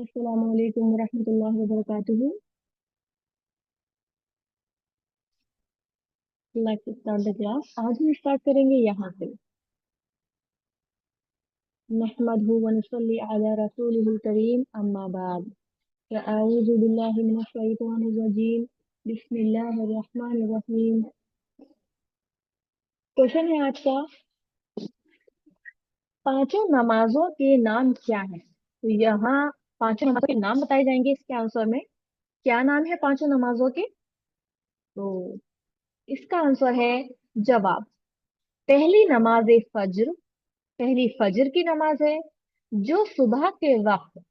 अस्सलाम वालेकुम रहमतुल्लाहि व बरकातुहू। Let's start the class. आज हम स्टार्ट करेंगे यहाँ से। नहमदहू व नसल्ली अला रसूलिहिल करीम, अम्मा बाद। अऊज़ु बिल्लाहि मिनश शैतानिर रजीम। बिस्मिल्लाहिर रहमानिर रहीम। क्वेश्चन है आज का, पांचों नमाजों के नाम क्या है? तो यहाँ पांचों नमाजों के नाम बताए जाएंगे इसके आंसर में। क्या नाम है पांचों नमाजों के? तो इसका आंसर है जवाब, पहली नमाज फज्र, पहली फजर की नमाज है जो सुबह के वक्त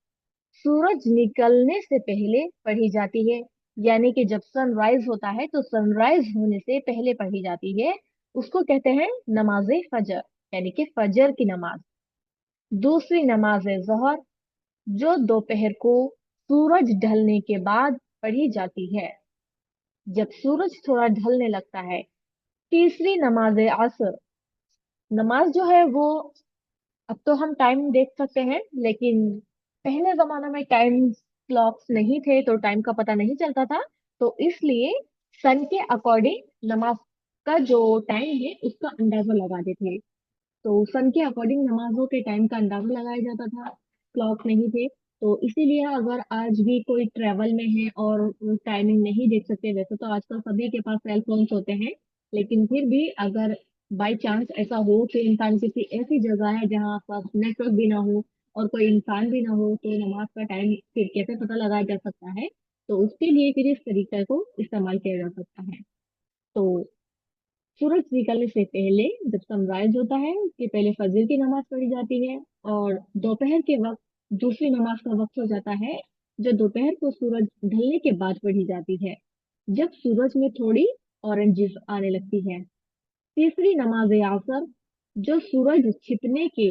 सूरज निकलने से पहले पढ़ी जाती है। यानी कि जब सनराइज होता है तो सनराइज होने से पहले पढ़ी जाती है, उसको कहते हैं नमाज फजर, यानी कि फजर की नमाज। दूसरी नमाज है जोहर, जो दोपहर को सूरज ढलने के बाद पढ़ी जाती है, जब सूरज थोड़ा ढलने लगता है। तीसरी नमाज असर, नमाज जो है वो, अब तो हम टाइम देख सकते हैं, लेकिन पहले जमाना में टाइम क्लॉक्स नहीं थे तो टाइम का पता नहीं चलता था। तो इसलिए सन के अकॉर्डिंग नमाज का जो टाइम है उसका अंदाजा लगाते थे। तो सन के अकॉर्डिंग नमाजों के टाइम का अंदाजा लगाया जाता था, क्लॉक नहीं थे। तो इसीलिए अगर आज भी कोई ट्रेवल में है और टाइमिंग नहीं देख सकते, वैसे तो आजकल सभी के पास सेल फोन्स होते हैं, लेकिन फिर भी अगर बाई चांस ऐसा हो कि इंसान किसी ऐसी जगह है जहाँ पास नेटवर्क भी ना हो और कोई इंसान भी ना हो, तो नमाज का टाइम फिर कैसे पता लगाया जा सकता है? तो उसके लिए फिर इस तरीके को इस्तेमाल किया जा सकता है। तो सूरज निकलने से पहले, जब सनराइज होता है उसके पहले फजर की नमाज पढ़ी जाती है, और दोपहर के वक्त दूसरी नमाज का वक्त हो जाता है, जो दोपहर को सूरज ढलने के बाद पढ़ी जाती है, जब सूरज में थोड़ी ऑरेंजिस आने लगती है। तीसरी नमाज असर, जो सूरज छिपने के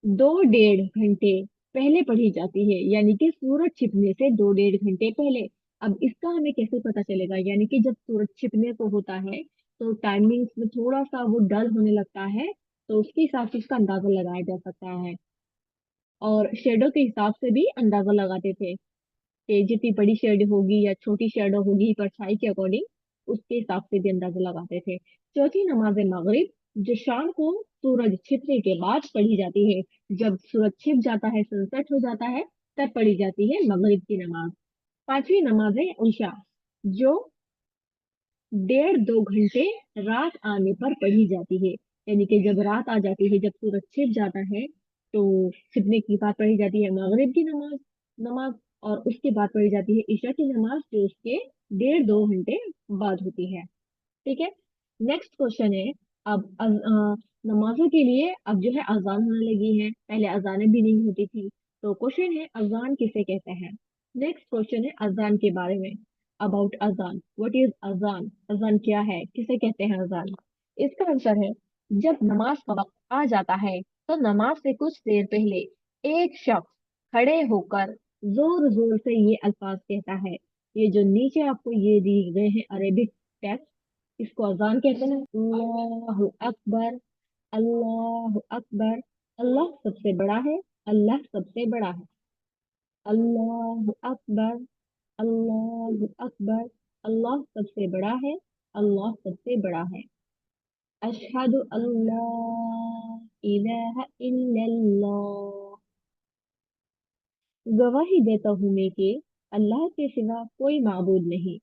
2 डेढ़ घंटे पहले पढ़ी जाती है, यानी कि सूरज छिपने से 2 डेढ़ घंटे पहले। अब इसका हमें कैसे पता चलेगा? यानी कि जब सूरज छिपने को होता है तो टाइमिंग में थोड़ा सा वो डल होने लगता है, तो उसके हिसाब से इसका अंदाजा लगाया जा सकता है। और शेडो के हिसाब से भी अंदाजा लगाते थे कि जितनी बड़ी शेड होगी या छोटी शेडो होगी परछाई के अकॉर्डिंग, उसके हिसाब से भी अंदाजा लगाते थे। चौथी नमाज मगरिब, जो शाम को सूरज छिपने के बाद पढ़ी जाती है, जब सूरज छिप जाता है, सनसेट हो जाता है, तब पढ़ी जाती है मगरिब की नमाज। पांचवी नमाज है इशा, जो 1.5 2 घंटे रात आने पर पढ़ी जाती है। यानी कि जब रात आ जाती है, जब सूरज छिप जाता है, तो छिपने की बाद पढ़ी जाती है मगरिब की नमाज नमाज, और उसके बाद पढ़ी जाती है ईशा की नमाज, जो उसके 1.5 2 घंटे बाद होती है। ठीक है। नेक्स्ट क्वेश्चन है, अब नमाजों के लिए अब जो है अजान होने लगी है, पहले अजानें भी नहीं होती थी। तो क्वेश्चन है, अजान किसे कहते हैं? नेक्स्ट क्वेश्चन है अजान के बारे में, अबाउट अजान। व्हाट इज अजान? अजान क्या है, किसे कहते हैं अजान? इसका आंसर है, जब नमाज का वक्त आ जाता है तो नमाज से कुछ देर पहले एक शख्स खड़े होकर जोर जोर से ये अल्फाज कहता है। ये जो नीचे आपको ये दी गए हैं अरेबिक टेक्स्ट, इसको अजान कहते हैं। अल्लाह अकबर, अल्लाह अकबर, अल्लाह सबसे बड़ा है, अल्लाह सबसे बड़ा है। अल्लाह अकबर, अल्लाह अकबर, अल्लाह सबसे बड़ा है, अल्लाह सबसे बड़ा है। अशहदु अल्ला इलाहा इल्लल्लाह, गवाही देता हूँ मैं कि अल्लाह के सिवा कोई माबूद नहीं।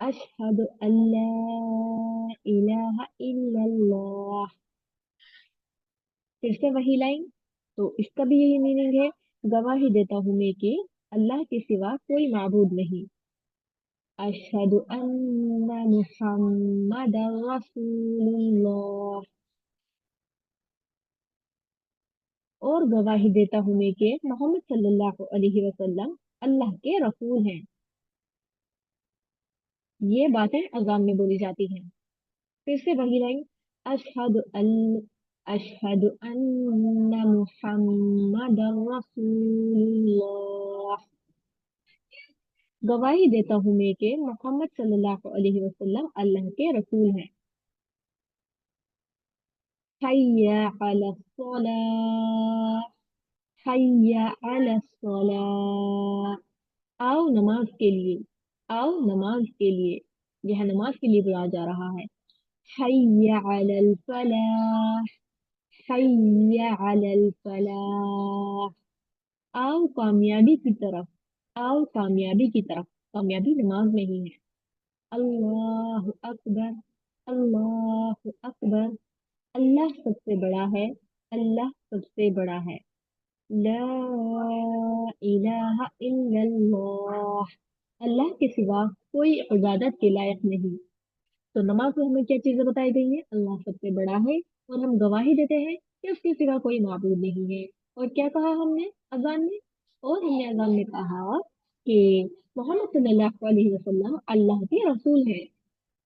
अशहदु अल्ला इलाहा इल्लल्लाह, फिर से वही लाइन। तो इसका भी यही मीनिंग है, गवाही देता हूँ मैं कि अल्लाह के सिवा कोई माबूद नहीं। अशहदु अन्ना मुहम्मदर रसूलुल्लाह, और गवाही देता हूँ मैं कि मोहम्मद सल्लल्लाहु अलैहि वसल्लम अल्लाह के रसूल हैं। ये बातें अजान में बोली जाती हैं। फिर से वही लाइन, अशहदु अल अशहदु अन्ना मुहम्मदर रसूलुल्लाह, गवाही देता हूँ मैं कि मोहम्मद सल्लल्लाहु अलैहि वसल्लम अल्लाह के रसूल हैं। हय्या अला सलाह, हय्या अला सलाह, आओ नमाज के लिए, आओ नमाज के लिए, यह नमाज के लिए बुलाया जा रहा है। हय्या अलल फलाह, हय्या अलल फलाह, आओ कामयाबी की तरफ, आओ कामयाबी की तरफ, कामयाबी नमाज में ही है। अल्लाह अकबर, अल्लाह अकबर, अल्लाह सबसे बड़ा है, अल्लाह सबसे बड़ा है। ला इलाहा इल्लल्लाह, अल्लाह के सिवा कोई इबादत के लायक नहीं। तो नमाज में हमें क्या चीजें बताई गई हैं? अल्लाह सबसे बड़ा है और हम गवाही देते हैं कि उसके सिवा कोई माबूद नहीं है। और क्या कहा हमने अजान में? और हमने अजान में कहा कि मोहम्मद सल्लल्लाहु अलैहि वसल्लम अल्लाह के रसूल है,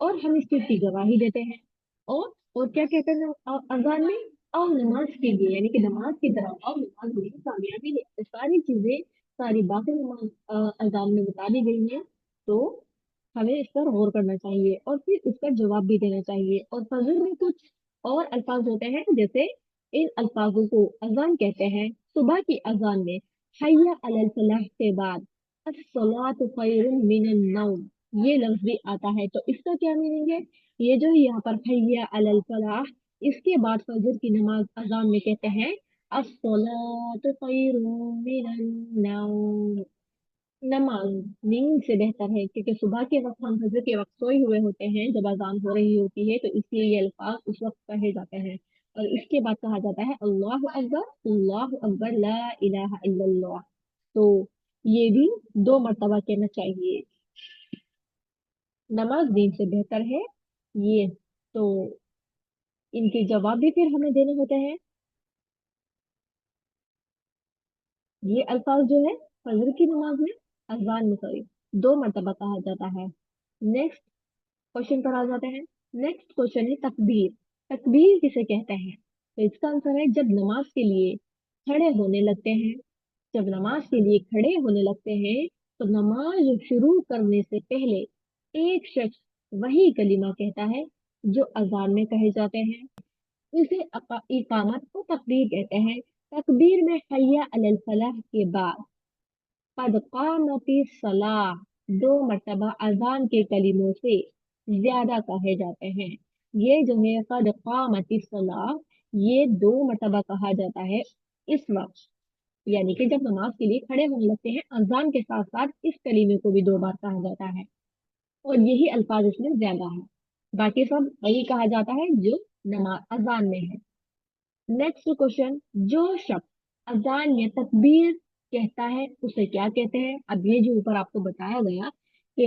और हम इस चीज की गवाही देते हैं। और क्या कहते हैं अजान में? आओ नमाज के लिए, यानी कि नमाज की तरफ आओ, नमाज में कामयाबी है। तो सारी चीजें, सारी बातें नमाज अजान में बता दी गई हैं। तो हमें इस पर गौर करना चाहिए और फिर इसका जवाब भी देना चाहिए। और फजर में कुछ और अल्फाज होते हैं, जैसे इन अल्फाजों को अजान कहते हैं। सुबह की अजान में हय्या अलल फलाह के बाद अस्सलातु खैरुम मिनन नौम, ये लफ्ज भी आता है। तो इसका क्या मीनिंग है? ये जो है यहाँ पर हय्या अलल फलाह, इसके बाद फजर की नमाज अजान में कहते हैं अस्सलातु खैरुम मिनन नौम, नमाज नींद से बेहतर है। क्योंकि सुबह के वक्त हम फजर के वक्त सोए हुए होते हैं जब अजान हो रही होती है, तो इसलिए ये अल्फाज उस वक्त कहे जाते हैं। और इसके बाद कहा जाता है अल्लाह अकबर, अल्लाह अकबर, ला इलाहा इल्लल्लाह। तो ये भी 2 मरतबा कहना चाहिए। नमाज दीन से बेहतर है ये। तो इनके जवाब भी फिर हमें देने होते हैं। ये अल्फाज जो है फजर की नमाज में, अजान में सॉरी, 2 मरतबा कहा जाता है। नेक्स्ट क्वेश्चन पर आ जाते हैं। नेक्स्ट क्वेश्चन है तकबीर। तकबीर किसे कहते हैं? तो इसका आंसर है जब नमाज के लिए खड़े होने लगते हैं, जब नमाज के लिए खड़े होने लगते हैं, तो नमाज शुरू करने से पहले एक शख्स वही कलीमा कहता है जो अजान में कहे जाते हैं। इसे इकामत को तकबीर कहते हैं। तकबीर में हय्या अलल फलाह के बाद कद कामती सलाह 2 मरतबा अजान के कलीमों से ज्यादा कहे जाते हैं। ये जो है कद कामती सलाह, ये 2 मरतबा कहा जाता है इस वक्त, यानी कि जब नमाज के लिए खड़े होने लगते हैं अजान के साथ साथ इस कलीमे को भी 2 बार कहा जाता है। और यही अल्फाज इसमें ज्यादा है, बाकी सब वही कहा जाता है जो नमाज अजान में है। नेक्स्ट क्वेश्चन, जो शख्स अजान या तकबीर कहता है उसे क्या कहते हैं? अब ये जो ऊपर आपको बताया गया कि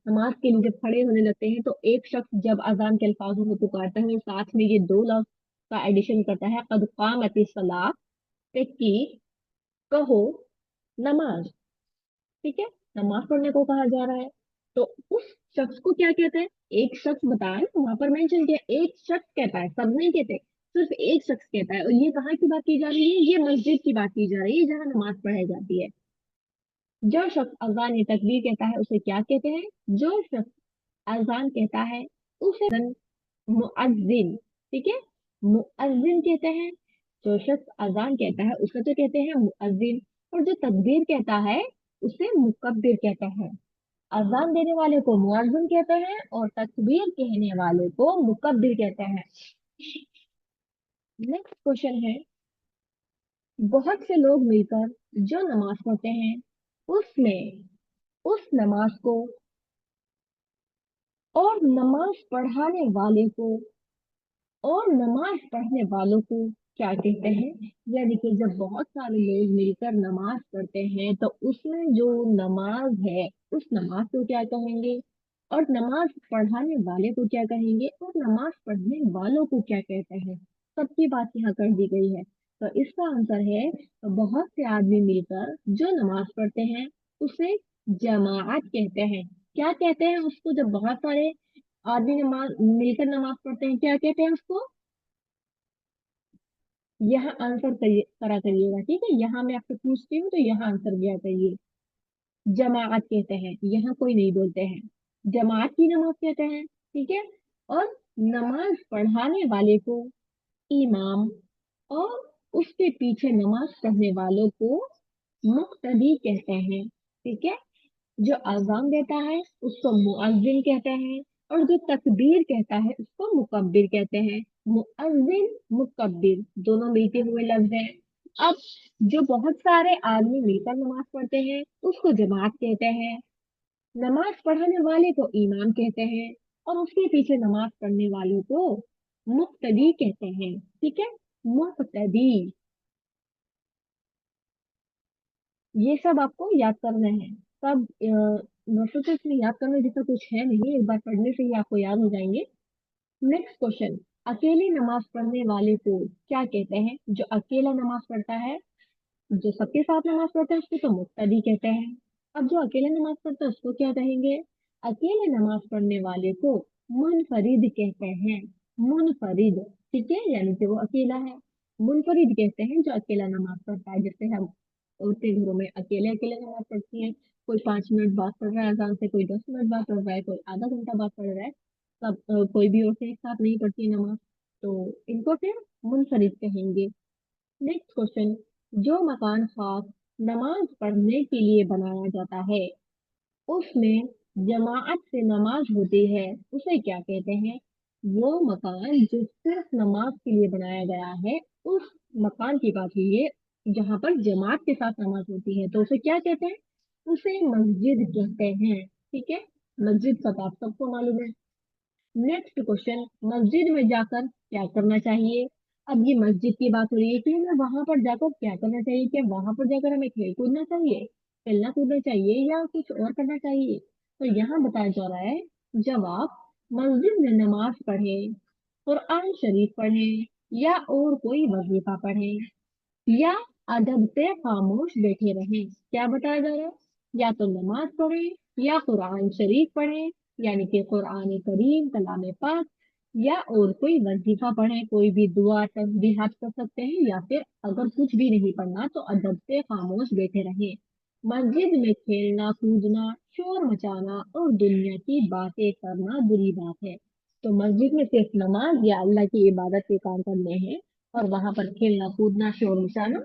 नमाज के लिए जब खड़े होने लगते हैं तो एक शख्स जब अजान के अल्फाजों को पुकारता है साथ में ये 2 लफ्ज का एडिशन करता है कद कामती सलाह, पे की कहो नमाज, ठीक है, नमाज पढ़ने को कहा जा रहा है। तो उस शख्स को क्या कहते हैं? एक शख्स बताया ना, वहां पर मेंशन किया एक शख्स कहता है, सब नहीं कहते, सिर्फ एक शख्स कहता है। और ये कहाँ की बात की जा रही है? ये मस्जिद की बात की जा रही है जहाँ नमाज पढ़ाई जाती है। जो शख्स अजान या तकबीर कहता है उसे क्या कहते हैं? जो शख्स अजान कहता है उसे मुअज्जिन, ठीक है, मुअज्जिन कहते हैं। जो शख्स अजान कहता है उसे तो कहते हैं मुअज्जिन, और जो तकबीर कहता है उसे मुकब्बिर कहते हैं। अजान देने वाले को मुअज्जिन कहते हैं और तकबीर कहने वाले को मुकब्बिर कहते हैं। नेक्स्ट क्वेश्चन है, बहुत से लोग मिलकर जो नमाज पढ़ते हैं उसमें उस नमाज को और नमाज पढ़ाने वाले को और नमाज पढ़ने वालों को क्या कहते हैं? यानी कि जब बहुत सारे लोग मिलकर नमाज पढ़ते हैं तो उसमें जो नमाज है उस नमाज को क्या कहेंगे, और नमाज पढ़ाने वाले को क्या कहेंगे, और नमाज पढ़ने वालों को क्या कहते हैं? सबकी बात यहाँ कर दी गई है। तो इसका आंसर है बहुत से आदमी मिलकर जो नमाज पढ़ते हैं उसे जमाअत कहते हैं। क्या कहते हैं उसको? जब बहुत सारे आदमी नमाज मिलकर नमाज पढ़ते हैं क्या कहते हैं उसको? यहाँ आंसर करिए, करा करिएगा, ठीक है। यहाँ मैं आपसे पूछती हूँ तो यहाँ आंसर दिया करिए। जमाअत कहते हैं, यहाँ कोई नहीं बोलते हैं, जमाअत की नमाज कहते हैं, ठीक है। और नमाज पढ़ाने वाले को इमाम, और उसके पीछे नमाज पढ़ने वालों को मुक्तदी कहते हैं। ठीक है, जो अजान देता है उसको मुअज्जिन कहते हैं, और जो तकबीर कहता है उसको मुकब्बिर कहते हैं। मुअज्जिन मुकब्बिर दोनों मिलते हुए लफ्ज हैं। अब जो बहुत सारे आदमी मिलकर नमाज पढ़ते हैं उसको जमात कहते हैं। नमाज पढ़ाने वाले को इमाम कहते हैं, और उसके पीछे नमाज पढ़ने वालों को मुक्तदी कहते हैं। ठीक है, मुक्तदी। ये सब आपको याद करना है। सब वैसे तो इसमें याद करने जैसा कुछ है नहीं, एक बार पढ़ने से ही आपको याद हो जाएंगे। नेक्स्ट क्वेश्चन, अकेले नमाज पढ़ने वाले को क्या कहते हैं? जो अकेला नमाज पढ़ता है, जो सबके साथ नमाज पढ़ता है उसको तो मुक्तदी कहते हैं। अब जो अकेले नमाज पढ़ता है उसको क्या कहेंगे? अकेले नमाज पढ़ने वाले को मुनफरिद कहते हैं। मुनफरिद। ठीक है, यानी कि वो अकेला है। मुनफरिद कहते हैं जो अकेला नमाज पढ़ता है। जैसे हम औरतें घरों में अकेले अकेले नमाज पढ़ती हैं, कोई 5 मिनट बाद पढ़ रहा है अजान से, कोई 10 मिनट बाद पढ़ रहा है, कोई आधा घंटा बाद पढ़ रहा है। सब कोई भी औरतें एक साथ नहीं पढ़ती नमाज, तो इनको फिर मुनफरिद कहेंगे। नेक्स्ट क्वेश्चन, जो मकान खास नमाज पढ़ने के लिए बनाया जाता है, उसमें जमाअत से नमाज होती है, उसे क्या कहते हैं? वो मकान जो सिर्फ नमाज के लिए बनाया गया है, उस मकान की बात हुई है जहाँ पर जमात के साथ नमाज होती है, तो उसे क्या कहते हैं? उसे मस्जिद कहते हैं। ठीक है, मस्जिद का तो आप सबको मालूम है। नेक्स्ट क्वेश्चन, मस्जिद में जाकर क्या करना चाहिए? अब ये मस्जिद की बात हो रही है कि हमें वहां पर जाकर क्या करना चाहिए। क्या वहां पर जाकर हमें खेल कूदना चाहिए, खेलना कूदना चाहिए, या कुछ और करना चाहिए? तो यहाँ बताया जा रहा है, जब आप मस्जिद में नमाज पढ़े, कुरान शरीफ पढ़े, या और कोई वजीफा पढ़े, या अदब से खामोश बैठे रहें, क्या बताया जा रहा है? या तो नमाज पढ़े, या कुरान शरीफ पढ़े, यानी कि कुरान करीम कलाम पाक, या और कोई वजीफा पढ़े, कोई भी दुआ तस्बीहात कर सकते हैं, या फिर अगर कुछ भी नहीं पढ़ना तो अदब से खामोश बैठे रहें। मस्जिद में खेलना कूदना, शोर मचाना और दुनिया की बातें करना बुरी बात है। तो मस्जिद में सिर्फ नमाज या अल्लाह की इबादत के काम करने हैं, और वहां पर खेलना कूदना शोर मचाना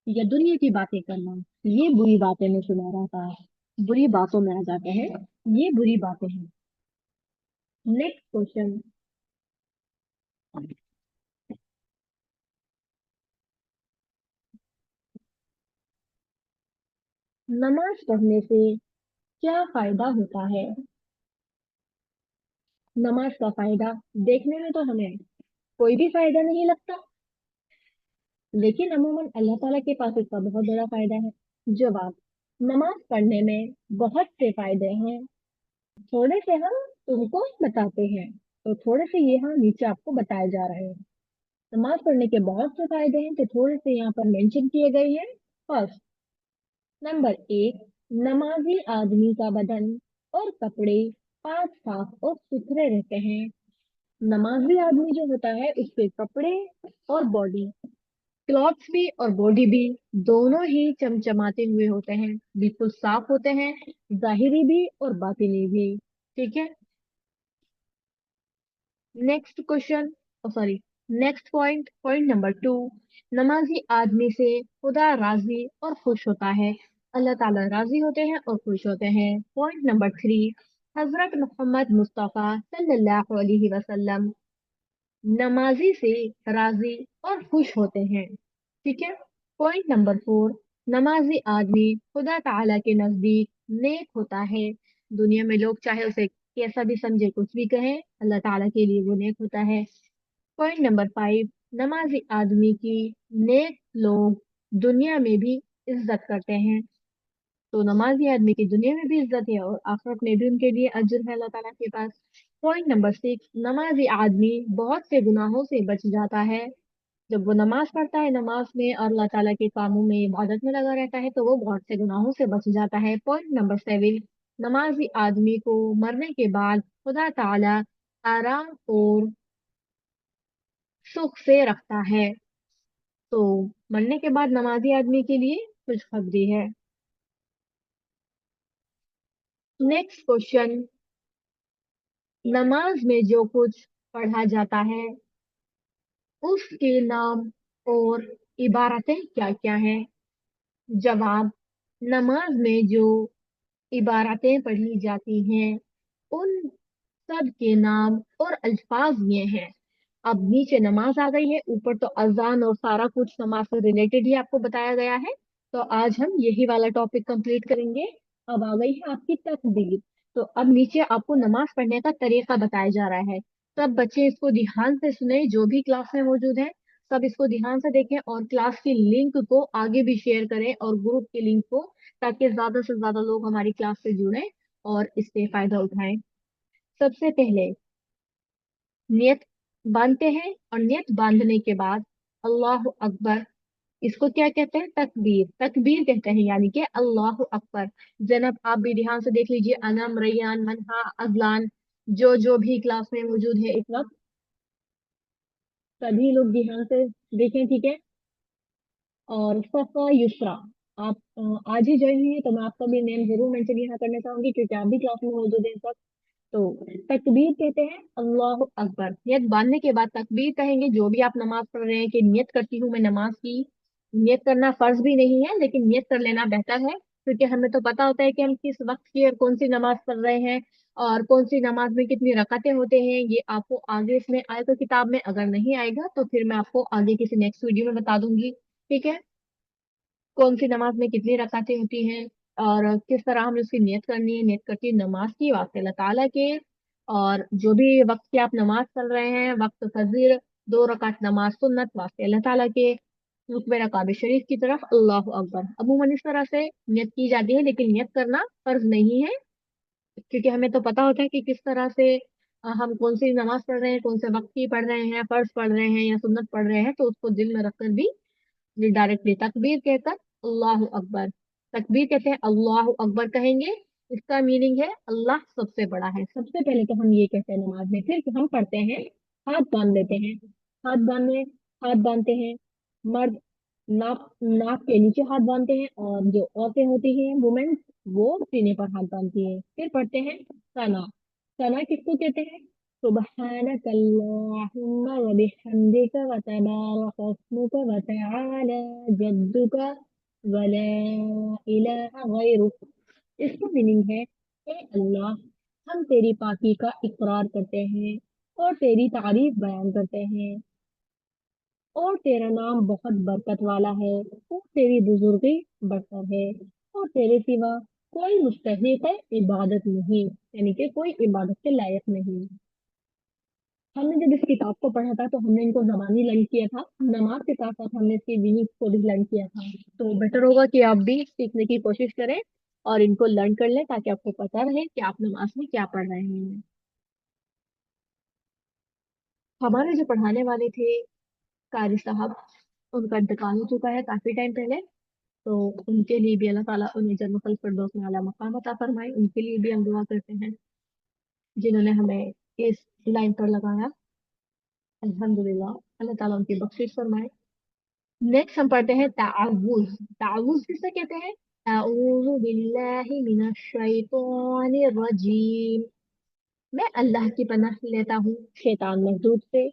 या दुनिया की बातें करना, ये बुरी बातें में शुमार आता है, बुरी बातों में आ जाते हैं, ये बुरी बातें हैं। नेक्स्ट क्वेश्चन, नमाज पढ़ने से क्या फायदा होता है? नमाज का फायदा देखने में तो हमें कोई भी फायदा नहीं लगता, लेकिन अमूमन अल्लाह ताला के पास इसका बहुत बड़ा फायदा है। जवाब, नमाज पढ़ने में बहुत से फायदे हैं, थोड़े से हम तुमको बताते हैं। तो थोड़े से ये हम नीचे आपको बताए जा रहे हैं। नमाज पढ़ने के बहुत से फायदे हैं, तो थोड़े से यहाँ पर मेंशन किए गए हैं। फर्स्ट, नंबर एक, नमाजी आदमी का बदन और कपड़े पाक साफ और सुथरे रहते हैं। नमाजी आदमी जो होता है उसके कपड़े और बॉडी, क्लॉथ्स भी और बॉडी भी दोनों ही चमचमाते हुए होते हैं, बिल्कुल साफ होते हैं, जाहिरी भी और बातिनी भी। ठीक है। Next question, sorry, next point, point number two, नमाजी आदमी से खुदा राजी और खुश होता है। अल्लाह ताला राजी होते हैं और खुश होते हैं। पॉइंट नंबर थ्री, हजरत मोहम्मद मुस्तफ़ा सल्लल्लाहु अलैहि वसल्लम नमाजी से राजी और खुश होते हैं। ठीक है। पॉइंट नंबर फोर, नमाजी आदमी खुदा ताला के नजदीक नेक होता है। दुनिया में लोग चाहे उसे कैसा भी समझे, कुछ भी कहे, अल्लाह ताला के लिए वो नेक होता है। पॉइंट नंबर फाइव, नमाजी आदमी की नेक लोग दुनिया में भी इज्जत करते हैं। तो नमाजी आदमी की दुनिया में भी इज्जत है और आखिरत में भी उनके लिए अजर है अल्लाह ताला के पास। पॉइंट नंबर सिक्स, नमाजी आदमी बहुत से गुनाहों से बच जाता है। जब वो नमाज पढ़ता है, नमाज में और अल्लाह ताला के कामों में इबादत में लगा रहता है, तो वो बहुत से गुनाहों से बच जाता है। पॉइंट नंबर सेवन, नमाजी आदमी को मरने के बाद खुदा ताला आराम और सुख से रखता है। तो मरने के बाद नमाजी आदमी के लिए खुशखबरी है। नेक्स्ट क्वेश्चन, नमाज में जो कुछ पढ़ा जाता है उसके नाम और इबारतें क्या क्या हैं? जवाब, नमाज में जो इबारतें पढ़ी जाती हैं उन सब के नाम और अल्फाज ये हैं। अब नीचे नमाज आ गई है, ऊपर तो अजान और सारा कुछ नमाज से रिलेटेड ही आपको बताया गया है। तो आज हम यही वाला टॉपिक कंप्लीट करेंगे। अब आ गई है आपकी तकबीर। तो अब नीचे आपको नमाज पढ़ने का तरीका बताया जा रहा है। सब बच्चे इसको ध्यान से सुने, जो भी क्लास में मौजूद हैं सब इसको ध्यान से देखें और क्लास की लिंक को आगे भी शेयर करें और ग्रुप की लिंक को, ताकि ज्यादा से ज्यादा लोग हमारी क्लास से जुड़ें और इससे फायदा उठाएं। सबसे पहले नियत बांधते हैं और नियत बांधने के बाद अल्लाह अकबर, इसको क्या कहते हैं? तकबीर। तकबीर कहते हैं, यानी कि अल्लाह अकबर। जनाब आप भी ध्यान से देख लीजिए, अनम, रैयान, मनहा, अजलान, जो भी क्लास में मौजूद है इस वक्त, सभी लोग ध्यान से देखें, ठीक है। और सफा युसरा, आप आज ही ज्वाइन हुई है तो मैं आपका भी नेम जरूर मेंशन यहाँ करना चाहूंगी, क्योंकि आप भी क्लास में मौजूद हैं इस वक्त। तो तकबीर कहते हैं अल्लाह अकबर। नियत बांधने के बाद तकबीर कहेंगे। जो भी आप नमाज पढ़ रहे हैं कि नियत करती हूँ मैं नमाज की, नियत करना फर्ज भी नहीं है लेकिन नियत कर लेना बेहतर है, क्योंकि हमें तो पता होता है कि हम किस वक्त की और कौन सी नमाज पढ़ रहे हैं और कौन सी नमाज में कितनी रकातें होते हैं। ये आपको आगे इसमें आएगा किताब में, अगर नहीं आएगा तो फिर मैं आपको आगे किसी नेक्स्ट वीडियो में बता दूंगी, ठीक है। कौन सी नमाज में कितनी रकातें होती हैं और किस तरह हमें उसकी नियत करनी है। नियत करती है नमाज की वास्ते अल्लाह ताला के। और जो भी वक्त की आप नमाज पढ़ रहे हैं, वक्त फजर, 2 रकात नमाज सुन्नत वास्ते अल्लाह ताला के, रुकबे काबे शरीफ की तरफ अल्लाह अकबर। अमूमन इस तरह से नियत की जाती है, लेकिन नियत करना फर्ज नहीं है, क्योंकि हमें तो पता होता है कि किस तरह से हम कौन सी नमाज पढ़ रहे हैं, कौन से वक्त की पढ़ रहे हैं, फर्ज पढ़ रहे हैं या सुन्नत पढ़ रहे हैं, तो उसको दिल में रखकर भी ये डायरेक्टली तकबीर कहकर अल्लाह अकबर। तकबीर कहते हैं अल्लाह अकबर कहेंगे, इसका मीनिंग है अल्लाह सबसे बड़ा है। सबसे पहले तो हम ये कहते हैं नमाज में, फिर हम पढ़ते हैं हाथ बांध लेते हैं। हाथ बांधने, हाथ बांधते हैं मर्द नाक नाक के नीचे हाथ बांधते हैं, और जो औरतें होती हैं वुमेन, वो सीने पर हाथ बांधती हैं। फिर पढ़ते हैं सना। सना किसको कहते हैं? सुबहानक अल्लाहुम्मा व बिहम्दिक व तबारक अस्मुक व तआला जद्दुक व ला इलाहा गैरुक। इसका मीनिंग है, ए अल्लाह, हम तेरी पाकी का इकरार करते हैं और तेरी तारीफ बयान करते हैं, और तेरा नाम बहुत बरकत वाला है, और तेरी बुजुर्गी बरतर है, और तेरे सिवा कोई मुस्तहिक है इबादत नहीं, यानी कि कोई इबादत के लायक नहीं। हमने जब इस किताब को पढ़ा था तो हमने इनको जबानी लर्न किया था, नमाज के साथ साथ हमने इसकी मीनिंग को भी लर्न किया था। तो बेटर होगा कि आप भी सीखने की कोशिश करें और इनको लर्न कर लें, ताकि आपको पता रहे कि आप नमाज में क्या पढ़ रहे हैं। हमारे जो पढ़ाने वाले थे कारी साहब, उनका इंतकाल हो चुका है काफी टाइम पहले। तो उनके लिए भी अल्लाह ताला उन्हें जन्नतुल फिरदौस में आला मकाम अता फरमाए। उनके लिए भी हम दुआ करते हैं जिन्होंने हमें इस लाइन पर लगाया। अल्हम्दुलिल्लाह, अल्लाह ताला उनकी बख्शिश फरमाए। नेक्स्ट हम पढ़ते हैं ताउज़। ताउज़ किसे कहते हैं? अऊज़ु बिल्लाहि मिनश शैतानिर रजीम। मैं अल्लाह की पनाह लेता हूँ शैतान मर्दूद से।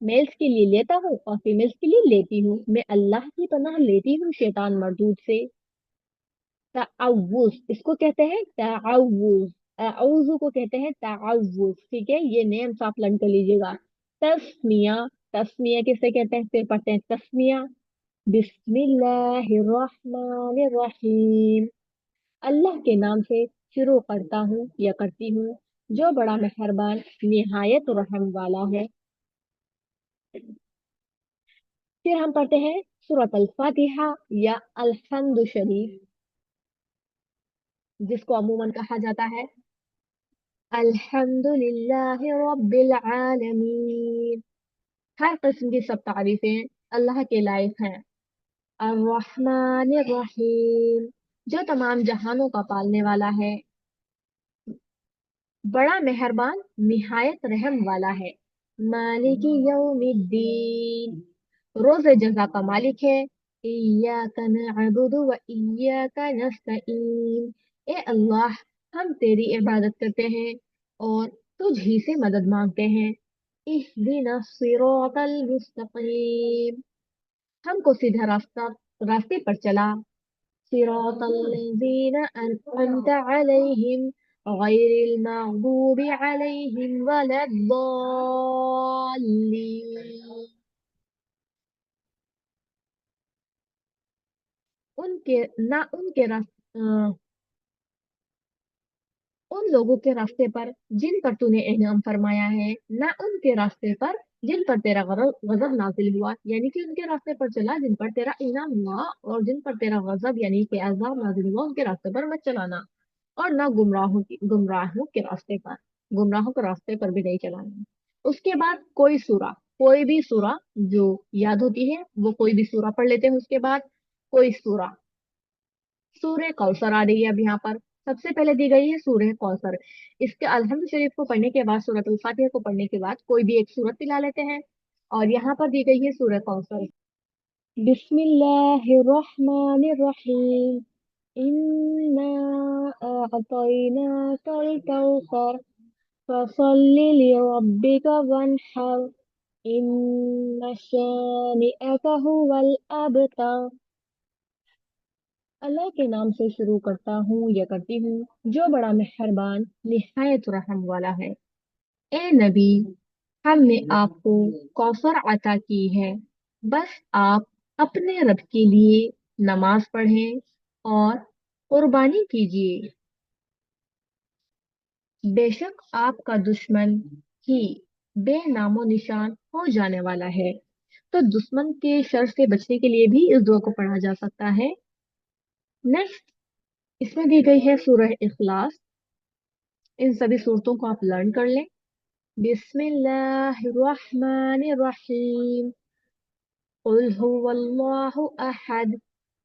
मेल्स के लिए लेता हूँ और फीमेल्स के लिए लेती हूँ। मैं अल्लाह की पनाह लेती हूँ शैतान मर्दूद से। ताउज़ इसको कहते हैं ताउज़। अऊज़ु को कहते हैं ताउज़, ठीक है। ये नेम्स आप लर्न कर लीजिएगा। तस्मिया, तस्मिया किसे कहते हैं? फिर पढ़ते हैं तस्मिया। बिस्मिल्लाहिर्रहमानिर्रहीम। अल्लाह के नाम से शुरू करता हूँ या करती हूँ, जो बड़ा मेहरबान निहायत रहम वाला है। फिर हम पढ़ते हैं सूरत अल फातिहा या अल्हम्दु शरीफ, जिसको अमूमन कहा जाता है अल्हम्दुलिल्लाहि रब्बिल आलमीन। हर किस्म की सब तारीफें अल्लाह के लायक हैं। अर्रहमानिर रहीम, जो तमाम जहानों का पालने वाला है, बड़ा मेहरबान निहायत रहम वाला है। मालिकी यौमिद्दीन, रोज जजा का मालिक है। इय्याका नअबुदु व इय्याका नस्तईन, ए अल्लाह, हम तेरी इबादत करते हैं और तुझ ही से मदद मांगते हैं। इहदिना सिरातल मुस्तकीम, हमको सीधा रास्ता रास्ते पर चला। सिरातल लज़ीना अनअमता अलैहिम गैरिल मग़दूबि अलैहिम वलद्दाल्लीन। उनके ना उनके रास्ते उन लोगों के रास्ते पर जिन पर तूने इनाम फरमाया है, ना उनके रास्ते पर जिन पर तेरा गजब नाजिल हुआ, यानी कि उनके रास्ते पर चला जिन पर तेरा इनाम हुआ, और जिन पर तेरा गजब यानी कि अजाब नाजिल हुआ उनके रास्ते पर मत चलाना। और ना गुमराहों के रास्ते पर, गुमराहों के रास्ते पर भी नहीं चलाना। उसके बाद कोई भी सूरा जो याद होती है वो कोई भी सूरा पढ़ लेते हैं। उसके बाद कोई सूरा, सूर्य कौसर आ रही है अब यहाँ पर। सबसे पहले दी गई है सूर्य कौसर। इसके अल्हम्द शरीफ को पढ़ने के बाद, सूरत फातिहा को पढ़ने के बाद कोई भी एक सूरत तिला लेते हैं। और यहाँ पर दी गई है सूर्य कौसर। बिस्मिल्लाहिर्रहमानिर्रहीम। इन्ना अअतैनाकल कौसर फसल्लि लिरब्बिका वन्हर इन्ना शानिअका हुवल अबतर। अल्लाह के नाम से शुरू करता हूँ या करती हूँ, जो बड़ा मेहरबान निहायत रहम वाला है। ए नबी, हमने आपको कौसर अता की है। बस आप अपने रब के लिए नमाज पढ़ें और कुर्बानी कीजिए। बेशक आपका दुश्मन ही बेनामो निशान हो जाने वाला है। तो दुश्मन के शर से बचने के लिए भी इस दुआ को पढ़ा जा सकता है। नेक्स्ट, इसमें दी गई है सूरह इखलास। इन सभी सूरतों को आप लर्न कर लें। बिस्मिल्लाहिर्रहमानिर्रहीम। कुल हुवल्लाहु अहद,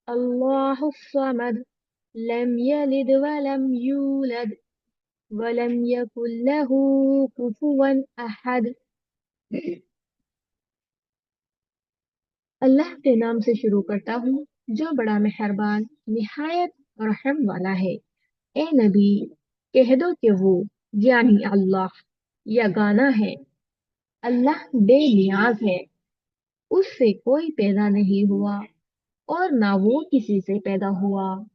अल्लाहु समद, लम यलिद वलम यूलद वलम यकुल लहू कुफुवन अहद। अल्लाह के नाम से शुरू करता हूँ, जो बड़ा मेहरबान निहायत रहम वाला है। ए नबी, कह दो कि वो यानी अल्लाह यगाना है, अल्लाह बेनियाज है, उससे कोई पैदा नहीं हुआ और ना वो किसी से पैदा हुआ,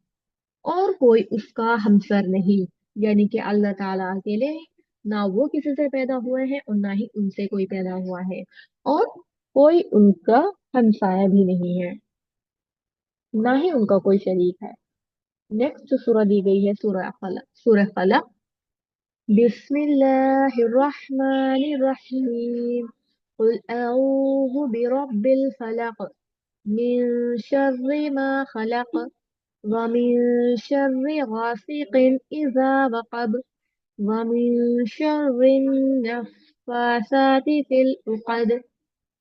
और कोई उसका हमसर नहीं, यानी कि अल्लाह ताला अकेले हैं, ना वो किसी से पैदा हुए हैं और ना ही उनसे कोई पैदा हुआ है, और कोई उनका हमसाया भी नहीं है, ना ही उनका कोई शरीक है। नेक्स्ट जो सूरह दी गई है, सूरह फलक। बिस्मिल्लाहिर्रहमानिर्रहीम। कुल अऊज़ु बिरब्बिल फलक मिन शर्रि मा खलक व मिन शर्रि गासिकिन इज़ा वक़ब व मिन शर्रि नफ्फासाति फिल उक़द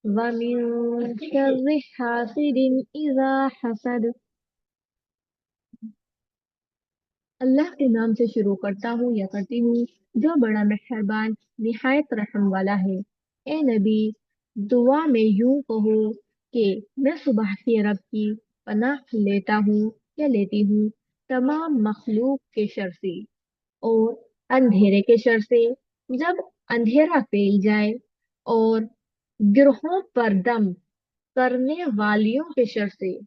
व मिन शर्रि हासिदिन इज़ा हसद। अल्लाह के नाम से शुरू करता हूँ या करती हूँ, जो बड़ा मेहरबान निहायत रहम वाला है। ए नबी, दुआ में यूं कहो कि मैं सुबह के रब की पनाह लेता हूँ या लेती हूँ, तमाम मखलूक के शर से और अंधेरे के शर से, जब अंधेरा फैल जाए, और गिरहों पर दम करने वालियों के शर से,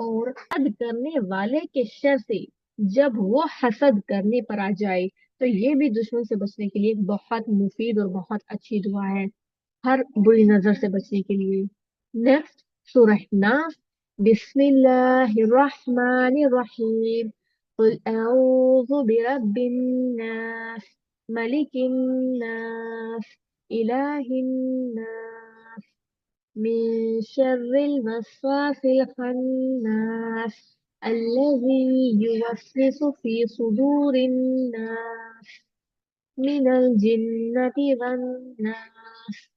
और हसद करने वाले के शर से, जब वो हसद करने पर आ जाए। तो ये भी दुश्मन से बचने के लिए एक बहुत मुफीद और बहुत अच्छी दुआ है, हर बुरी नजर से बचने के लिए। नेक्स्ट, सूरह नास। बिस्मिल्लाहिर्रहमानिर्रहीम। कुल अऊज़ु बिरब्बिन नास, मलिकिन नास, इलाहिन नास, من شر الوسواس الخناس الذي يوسوس في صدور الناس من الجنة والناस।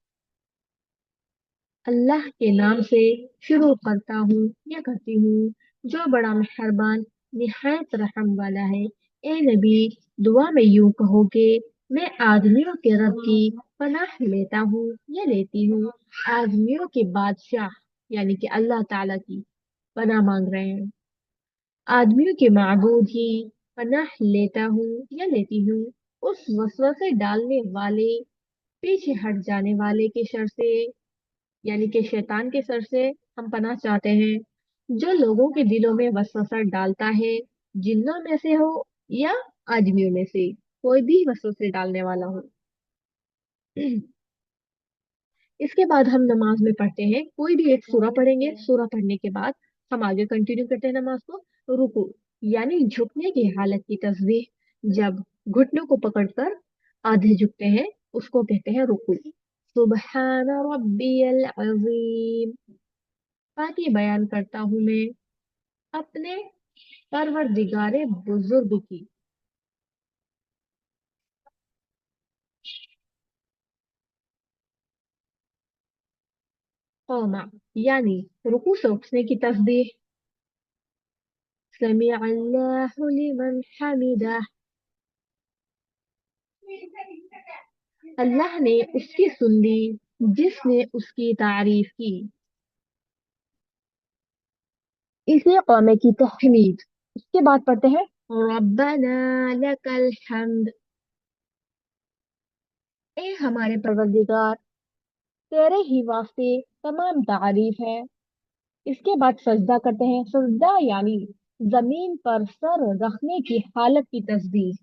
अल्लाह के नाम से शुरू करता हूँ या करती हूँ, जो बड़ा मेहरबान निहायत रहम वाला है। ए नबी, दुआ में यूं कहोगे, मैं आदमियों के रब की पनाह लेता हूँ या लेती हूँ। आदमियों के बादशाह यानी कि अल्लाह ताला की पनाह मांग रहे हैं। आदमियों के माबूद ही पनाह लेता हूँ या लेती हूँ, उस वसवसे डालने वाले, पीछे हट जाने वाले के शर से, यानी कि शैतान के सर से हम पनाह चाहते हैं, जो लोगों के दिलों में वसवसा डालता है, जिन्नों में से हो या आदमियों में से, कोई भी वसवसे डालने वाला हो। इसके बाद हम नमाज में पढ़ते हैं, कोई भी एक सूरा पढ़ेंगे, सूरा पढ़ने के बाद हम आगे कंटिन्यू करते हैं नमाज को। रुकू यानी झुकने की हालत की तस्बीह, जब घुटनों को पकड़कर आधे झुकते हैं, उसको कहते हैं रुकू। सुबहान रब्बियल अजीम, पाकि बयान करता हूँ मैं अपने परवरदिगारे बुजुर्ग की। कौमा यानी रुकू से उठने की तस्बीह। समी अल्लाहु लिमन हमिदा, अल्लाह ने उसकी सुन ली जिसने उसकी तारीफ की। इसे कौमे की तहमीद। उसके बाद पढ़ते हैं रब्बना लकल हम्द, ए हमारे परवरदिगार, तेरे ही वास्ते तमाम तारीफ है। इसके बाद सजदा करते हैं, सजदा यानी जमीन पर सर रखने की हालत की तस्बीह।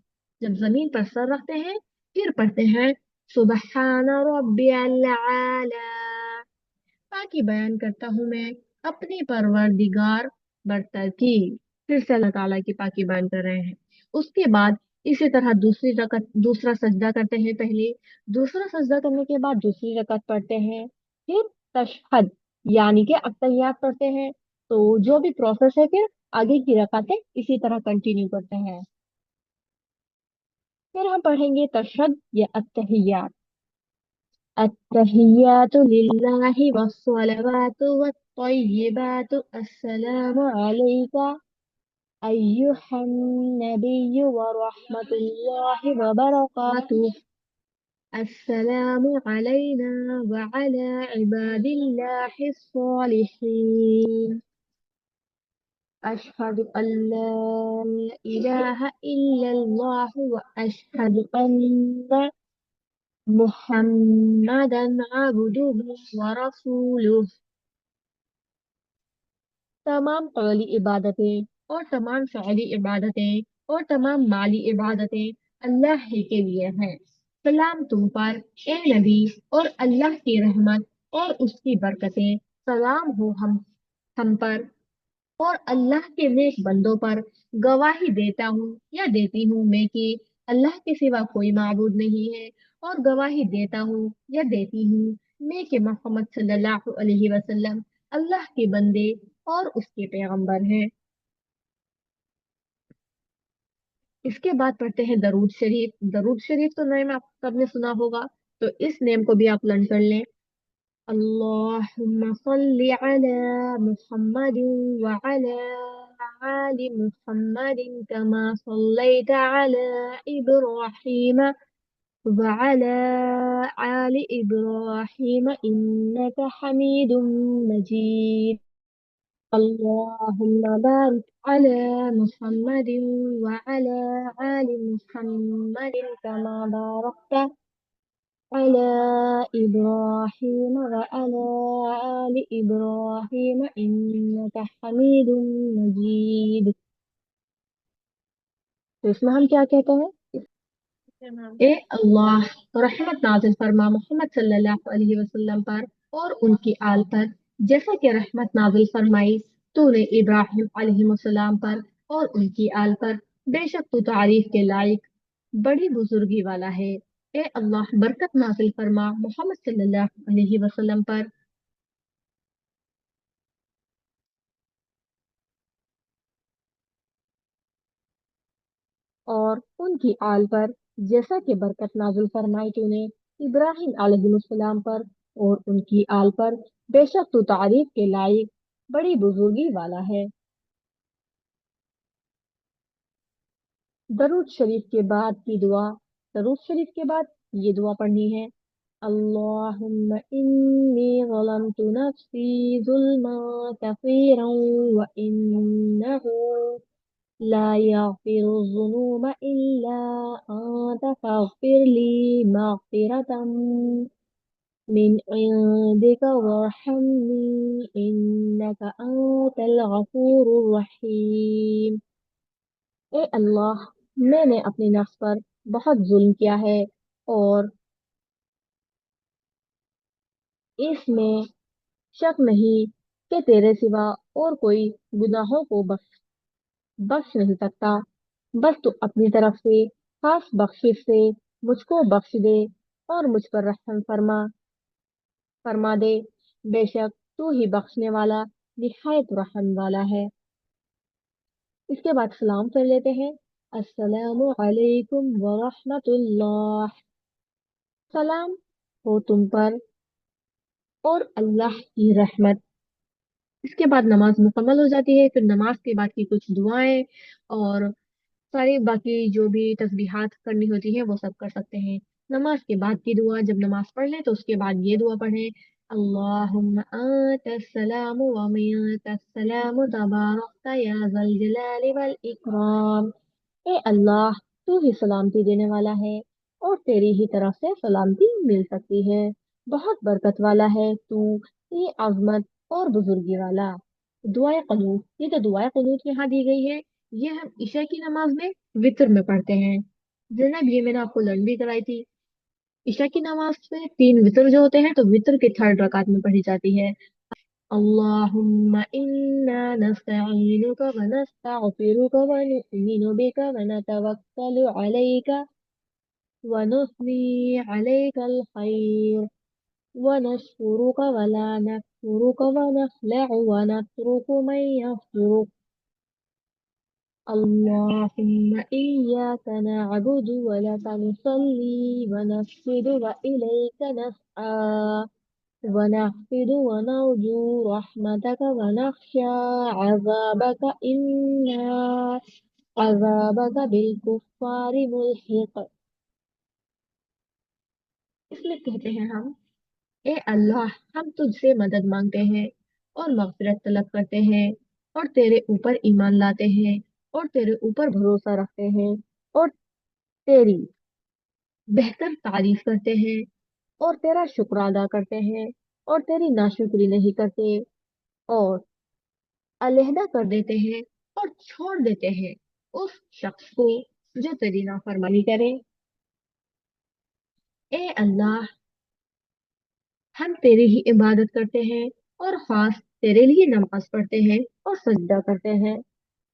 जब जमीन पर सर रखते हैं, फिर पढ़ते हैं सुबहान रब्बियल आला, पाकि बयान करता हूँ मैं अपनी परवरदिगार बरतर की। फिर से अल्लाह ताला की पाकि बयान कर रहे हैं। उसके बाद इसी तरह दूसरी रकत, दूसरा सजदा करते हैं पहले, दूसरा सजदा करने के बाद दूसरी रकत पढ़ते हैं, फिर तशहद यानी कि अत्तहियात पढ़ते हैं। तो जो भी प्रोसेस है, फिर आगे की रकातें इसी तरह कंटिन्यू करते हैं। फिर हम पढ़ेंगे तशहद या अत्तहियात। التحيات لله والصلوات والطيبات السلام عليك أيها النبي ورحمة الله وبركاته، السلام علينا وعلى عباد الله الصالحين، أشهد أن لا إله إلا الله وأشهد أن محمدا عبده ورسوله। तमाम कौली इबादतें और तमाम फ़िअली इबादतें और तमाम माली इबादतें अल्लाह ही के लिए हैं। सलाम तुम पर ए नबी, और अल्लाह की रहमत और उसकी बरकतें सलाम हो हम पर और अल्लाह के नेक बंदों पर। गवाही देता हूँ या देती हूँ मैं कि अल्लाह के सिवा कोई माबूद नहीं है, और गवाही देता हूँ या देती हूँ मैं कि मोहम्मद सल्लल्लाहु अलैहि वसल्लम अल्लाह के बंदे और उसके पैगंबर हैं। इसके बाद पढ़ते हैं दरूद शरीफ। दरूद शरीफ तो नेम आप सबने सुना होगा, तो इस नेम को भी आप लर्न कर लें। अल्लाहुम्मा सल्लि अला मुहम्मद व अला आलि मुहम्मद कमा सल्लैता अला इब्राहीम व अला आलि इब्राहीम इन्नका हमीदुम मजीद। اللهم بارك على محمد وعلى آل محمد كما باركت على إبراهيم وعلى آل إبراهيم إنك حميد مجيد। तो इसमें हम क्या कहते हैं? ए अल्लाह, रहमत नाजिल फरमा मोहम्मद सल्लल्लाहु अलैहि वसल्लम पर और उनकी आल पर, जैसा कि रहमत नाजिल फरमाई तूने इब्राहिम अलैहिस्सलाम पर और उनकी आल पर। बेशक तू तारीफ के लायक बड़ी बुजुर्गी वाला है। ए अल्लाह, बरकत नाजिल फरमा मोहम्मद सल्लल्लाहु अलैहि वसल्लम पर और उनकी आल पर, जैसा कि बरकत नाजुल फरमाई तूने इब्राहिम अलैहिस्सलाम पर और उनकी आल पर। बेशक तू तारीफ के लायक बड़ी बुजुर्गी वाला है। दरूद शरीफ के बाद की दुआ। दरूद शरीफ के बाद ये दुआ पढ़नी है। अल्लाहुम्मा इन्नी ज़लमतु नफ्सी ज़ुल्मा कसीरन व इन्नहु ला यग़फिरु ज़ुनूब इल्ला अंत फ़ग़फ़िर ली मग़फ़िरतम من عندك وارحمني إنك أنت الغفور الرحيم. اے اللہ، میں نے اپنے نفس پر بہت ظلم کیا ہے، اور اس میں شک نہیں کہ تیرے سوا اور کوئی گناہوں کو بخش نہیں سکتا، بس تو اپنی طرف سے خاص بخشش سے مجھ کو بخش دے اور مجھ پر رحم فرما دے، بے شک تو ہی بخشنے والا نہایت رحم والا ہے۔ اس کے بعد سلام کر لیتے ہیں، السلام علیکم ورحمۃ اللہ، سلام ہو تم پر اور اللہ کی رحمت۔ اس کے بعد نماز مکمل ہو جاتی ہے، پھر نماز کے بعد کی کچھ دعائیں اور ساری باقی جو بھی تسبیحات کرنی ہوتی ہے وہ سب کر سکتے ہیں۔ نماز کے بعد کی دعا، جب نماز پڑھ لیں تو اس کے بعد یہ دعا پڑھیں، اللہم انت السلام و منک السلام تبارکت یا ذا الجلال والاکرام۔ اے اللہ، تو ہی سلامتی دینے والا ہے اور تیری ہی طرف سے سلامتی مل سکتی ہے، بہت برکت والا ہے تو، یہ عظمت اور بزرگی والا۔ دعائے قنوت، یہ تو دعائے قنوت یہاں دی گئی ہے، یہ ہم عشاء کی نماز میں وطر میں پڑھتے ہیں۔ جناب یہ میں نے آپ کو لرن بھی کرائی تھی، عشاء کی نماز میں تین وطر جو ہوتے ہیں تو وطر کے تھرڈ رکعت میں پڑھی جاتی ہے۔ اللهم إنا نستعينك ونستغفرك ونؤمن بك ونتوكل عليك ونثني عليك الخير ونشكرك ولا نكفرك ونخلع ونترك من يغفرك اللهم إياك نعبد ولك نصلي ونسجد وإليك نسعى ونحفد ونرجو رحمتك ونخشى عذابك إنا عذابك بالكفار ملحق۔ اس میں کہتے ہیں ہم، اے اللہ، ہم تجھ سے مدد مانگتے ہیں اور مغفرت طلب کرتے ہیں اور تیرے اوپر ایمان لاتے ہیں اور تیرے اوپر بھروسہ رکھتے ہیں اور تیری بہتر تعریف کرتے ہیں اور تیرا شکر ادا کرتے ہیں اور تیری ناشکری نہیں کرتے اور علیحدہ کر دیتے ہیں اور چھوڑ دیتے ہیں اس شخص کو جو تیری نافرمانی کرے۔ اے اللہ، ہم تیری ہی عبادت کرتے ہیں اور خاص تیرے لیے نماز پڑھتے ہیں اور سجدہ کرتے ہیں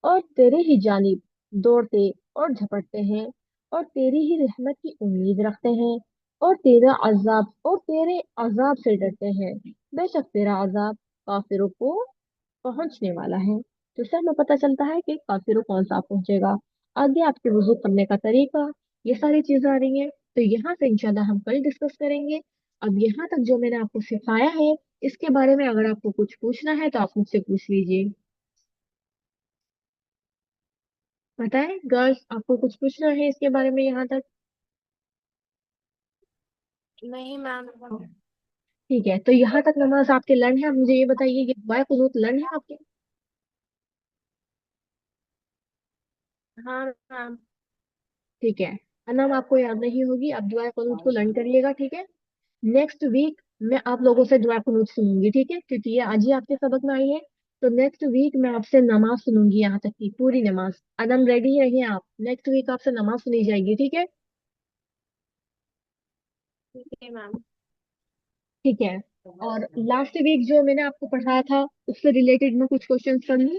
اور تیرے ہی جانب دوڑتے اور جھپٹتے ہیں اور تیری ہی رحمت کی امید رکھتے ہیں اور تیرے عذاب سے ڈرتے ہیں، بے شک تیرا عذاب کافروں کو پہنچنے والا ہے۔ تو اس سے ہمیں پتہ چلتا ہے کہ کافروں کون سا پہنچے گا۔ آگے آپ کے وضو کرنے کا طریقہ، یہ ساری چیزیں آ رہی ہیں، تو یہاں سے انشاءاللہ ہم کل ڈسکس کریں گے۔ اب یہاں تک جو میں نے آپ کو سکھایا ہے، اس کے بارے میں اگر آپ کو کچھ پوچھنا ہے تو آپ مجھ سے پوچھ لیجیے۔ بتائیں گرلس، آپ کو کچھ پوچھنا ہے اس کے بارے میں یہاں تک؟ نہیں میم۔ ٹھیک ہے، تو یہاں تک نماز آپ کے لرن ہے، اب مجھے یہ بتائیے کہ دعائے قنوت لرن ہے آپ کے؟ ہاں میم۔ ٹھیک ہے، نام آپ کو یاد نہیں ہوگی، آپ دعائے قنوت کو لرن کریے گا، ٹھیک ہے؟ نیکسٹ ویک میں آپ لوگوں سے دعا قنوت سنوں گی، ٹھیک ہے، کیونکہ یہ آج ہی آپ کے سبق میں آئی ہے۔ تو نیکسٹ ویک میں آپ سے نماز سنوں گی، یہاں تک کی پوری نماز۔ ادم ریڈی رہیے آپ، نیکسٹ ویک آپ سے نماز سنی جائے گی، ٹھیک ہے؟ ٹھیک ہے میم۔ ٹھیک ہے، اور لاسٹ ویک جو میں نے آپ کو پڑھایا تھا اس سے ریلیٹڈ میں کچھ کوشچنس کر لوں۔